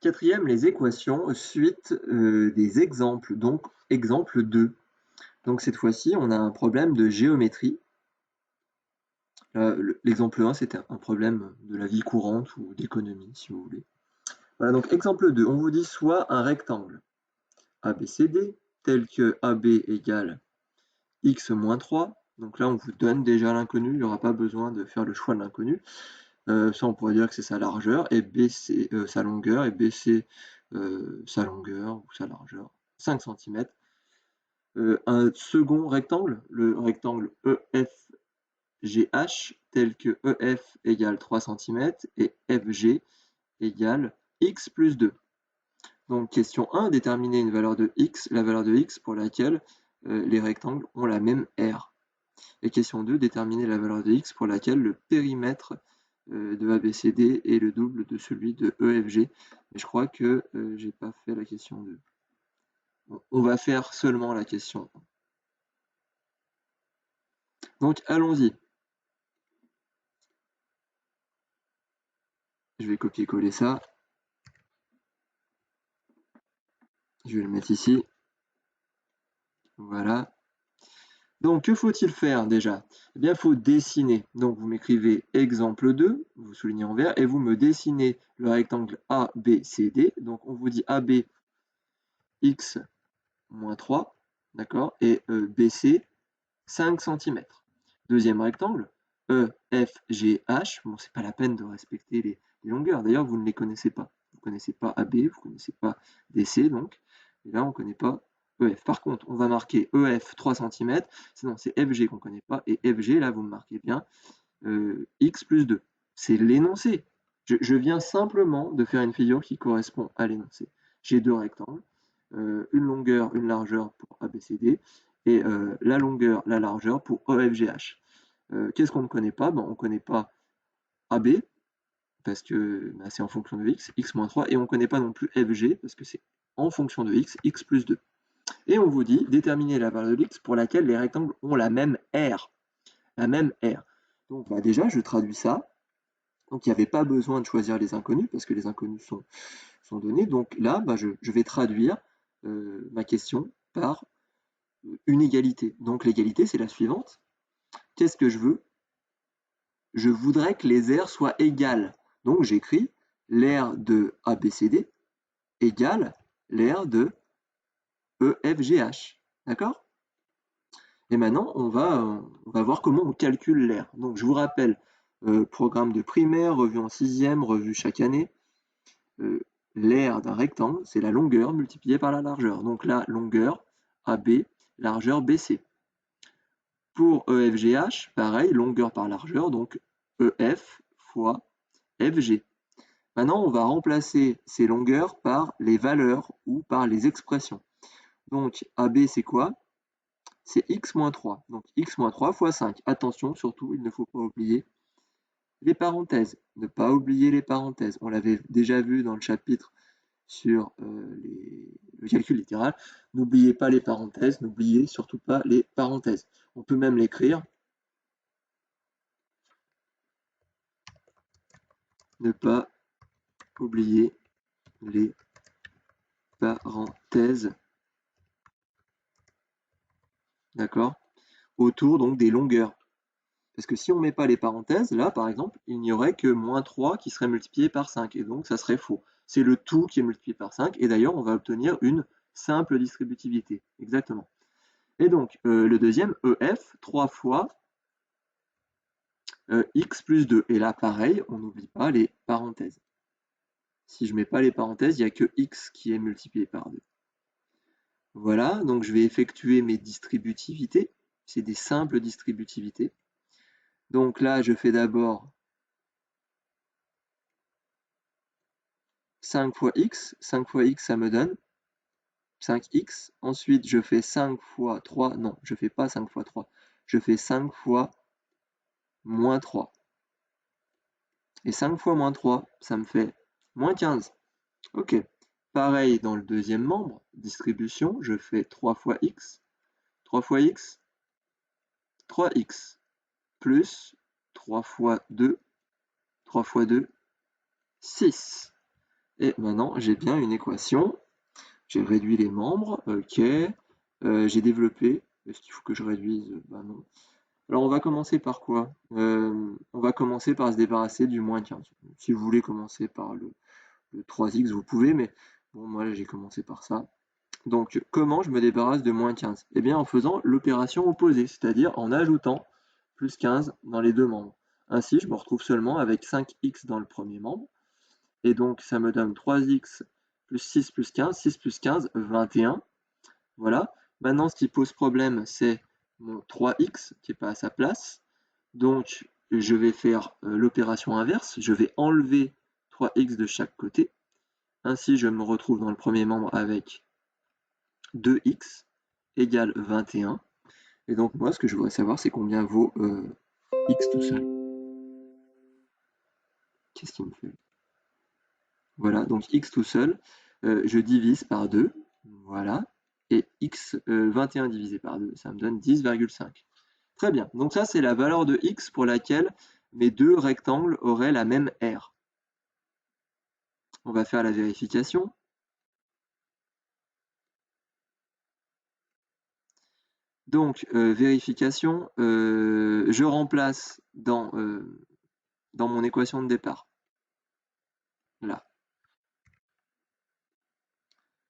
Quatrième, les équations, suite des exemples, donc exemple 2. Donc cette fois-ci, on a un problème de géométrie. L'exemple 1, c'était un problème de la vie courante ou d'économie, si vous voulez. Voilà, donc exemple 2, on vous dit soit un rectangle ABCD, tel que AB égale x moins 3. Donc là, on vous donne déjà l'inconnu, il n'y aura pas besoin de faire le choix de l'inconnu. Ça, on pourrait dire que c'est sa largeur, et BC, sa longueur, et BC, sa longueur ou sa largeur, 5 cm. Un second rectangle, le rectangle EFGH, tel que EF égale 3 cm et FG égale x plus 2. Donc question 1, déterminer une valeur de x, la valeur de x pour laquelle les rectangles ont la même aire. Et question 2, déterminer la valeur de x pour laquelle le périmètre de ABCD est le double de celui de EFG. Mais je crois que j'ai pas fait la question 2. Bon, on va faire seulement la question 1. Donc allons-y. Je vais copier-coller ça. Je vais le mettre ici. Voilà. Donc, que faut-il faire déjà? Eh bien, il faut dessiner. Donc, vous m'écrivez exemple 2, vous soulignez en vert, et vous me dessinez le rectangle ABCD. Donc, on vous dit AB x moins 3, d'accord, et BC 5 cm. Deuxième rectangle, EFGH. Bon, c'est pas la peine de respecter les longueurs. D'ailleurs, vous ne les connaissez pas. Vous ne connaissez pas AB, vous ne connaissez pas DC, donc. Et là, on ne connaît pas EF. Par contre, on va marquer EF 3 cm, sinon c'est FG qu'on ne connaît pas, et FG, là, vous me marquez bien X plus 2. C'est l'énoncé. Je viens simplement de faire une figure qui correspond à l'énoncé. J'ai deux rectangles, une longueur, une largeur pour ABCD, et la longueur, la largeur pour EFGH. Qu'est-ce qu'on ne connaît pas? On ne connaît pas AB, parce que c'est en fonction de x, x moins 3, et on ne connaît pas non plus FG, parce que c'est en fonction de x, x plus 2. Et on vous dit, déterminer la valeur de x pour laquelle les rectangles ont la même aire. La même aire. Donc déjà, je traduis ça. Donc il n'y avait pas besoin de choisir les inconnus, parce que les inconnus sont donnés. Donc là, je vais traduire ma question par une égalité. Donc l'égalité, c'est la suivante. Qu'est-ce que je veux? Je voudrais que les aires soient égales. Donc j'écris l'aire de ABCD égale l'aire de EFGH. D'accord? Et maintenant, on va voir comment on calcule l'aire. Donc je vous rappelle, programme de primaire, revue en 6e, revue chaque année. L'aire d'un rectangle, c'est la longueur multipliée par la largeur. Donc la longueur AB, largeur BC. Pour EFGH, pareil, longueur par largeur, donc EF fois FG. Maintenant, on va remplacer ces longueurs par les valeurs ou par les expressions. Donc AB, c'est quoi? C'est x moins 3. Donc x moins 3 fois 5. Attention, surtout, il ne faut pas oublier les parenthèses. Ne pas oublier les parenthèses. On l'avait déjà vu dans le chapitre sur le calcul littéral. N'oubliez pas les parenthèses, n'oubliez surtout pas les parenthèses. On peut même l'écrire. Ne pas oublier les parenthèses. D'accord? Autour donc des longueurs. Parce que si on ne met pas les parenthèses, là par exemple, il n'y aurait que moins 3 qui serait multiplié par 5, et donc ça serait faux. C'est le tout qui est multiplié par 5, et d'ailleurs on va obtenir une simple distributivité. Exactement. Et donc le deuxième, EF, 3 fois x plus 2. Et là pareil, on n'oublie pas les parenthèses. Si je ne mets pas les parenthèses, il n'y a que x qui est multiplié par 2. Voilà, donc je vais effectuer mes distributivités. C'est des simples distributivités. Donc là, je fais d'abord 5 fois x. 5 fois x, ça me donne 5x. Ensuite, je fais 5 fois 3. Non, je ne fais pas 5 fois 3. Je fais 5 fois moins 3. Et 5 fois moins 3, ça me fait moins 15. Ok. Pareil dans le deuxième membre, distribution, je fais 3 fois x. 3 fois x, 3x. Plus 3 fois 2, 3 fois 2, 6. Et maintenant, j'ai bien une équation. J'ai réduit les membres, ok. J'ai développé. Est-ce qu'il faut que je réduise? Bah non. Alors on va commencer par quoi? On va commencer par se débarrasser du moins 15. Si vous voulez commencer par le 3x, vous pouvez, mais bon, moi j'ai commencé par ça. Donc comment je me débarrasse de moins 15? Eh bien en faisant l'opération opposée, c'est-à-dire en ajoutant plus 15 dans les deux membres. Ainsi, je me retrouve seulement avec 5x dans le premier membre, et donc ça me donne 3x plus 6 plus 15, 6 plus 15, 21. Voilà. Maintenant, ce qui pose problème, c'est mon 3x qui n'est pas à sa place. Donc, je vais faire l'opération inverse. Je vais enlever 3x de chaque côté. Ainsi, je me retrouve dans le premier membre avec 2x égale 21. Et donc, moi, ce que je voudrais savoir, c'est combien vaut x tout seul. Qu'est-ce qu'il me fait? Voilà, donc x tout seul, je divise par 2. Voilà. Et x 21 divisé par 2, ça me donne 10,5. Très bien, donc ça c'est la valeur de x pour laquelle mes deux rectangles auraient la même aire. On va faire la vérification. Donc, vérification, je remplace dans mon équation de départ, là.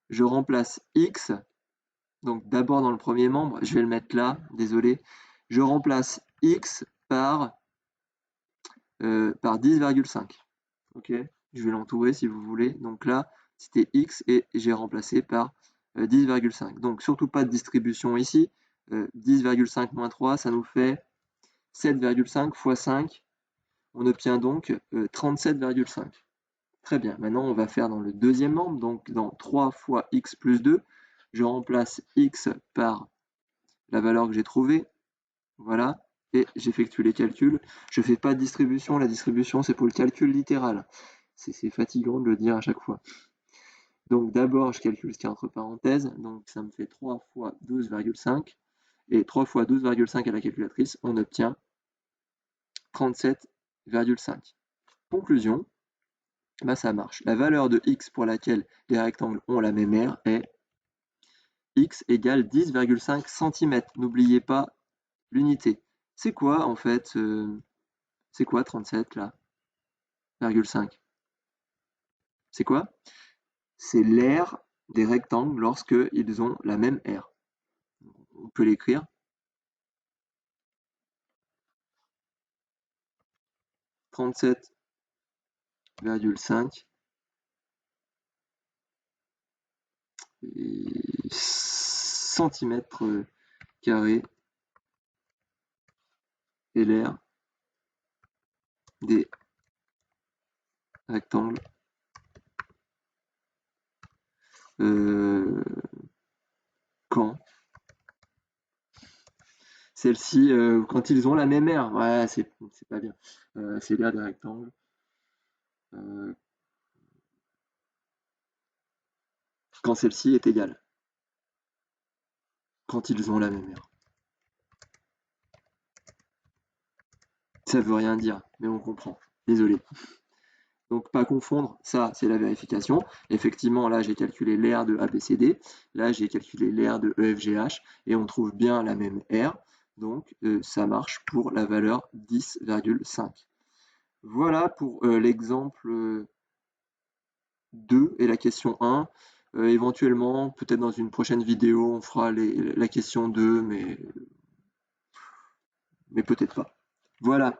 Je remplace x, donc d'abord dans le premier membre, je vais le mettre là, désolé. Je remplace x par 10,5. Ok, je vais l'entourer si vous voulez. Donc là, c'était x et j'ai remplacé par 10,5. Donc surtout pas de distribution ici. 10,5 moins 3, ça nous fait 7,5 fois 5. On obtient donc 37,5. Très bien. Maintenant, on va faire dans le deuxième membre, donc dans 3 fois x plus 2. Je remplace x par la valeur que j'ai trouvée. Voilà. Et j'effectue les calculs. Je ne fais pas de distribution. La distribution, c'est pour le calcul littéral. C'est fatigant de le dire à chaque fois. Donc d'abord, je calcule ce qu'il y a entre parenthèses. Donc ça me fait 3 fois 12,5. Et 3 fois 12,5 à la calculatrice, on obtient 37,5. Conclusion, bah ça marche. La valeur de x pour laquelle les rectangles ont la même aire est x égale 10,5 cm. N'oubliez pas l'unité. C'est quoi en fait c'est quoi 37 là? 0,5. C'est quoi? C'est l'aire des rectangles lorsque ils ont la même aire. On peut l'écrire 37,5 centimètres carrés est l'aire des rectangles quand celles-ci, quand ils ont la même aire. Ouais, c'est pas bien. C'est l'aire des rectangles. Quand celle-ci est égale. Quand ils ont la même aire. Ça veut rien dire, mais on comprend. Désolé. Donc pas confondre, ça c'est la vérification. Effectivement, là j'ai calculé l'aire de ABCD, là j'ai calculé l'aire de EFGH, et on trouve bien la même aire, donc ça marche pour la valeur 10,5. Voilà pour l'exemple 2 et la question 1. Éventuellement, peut-être dans une prochaine vidéo, on fera la question 2, mais peut-être pas. Voilà.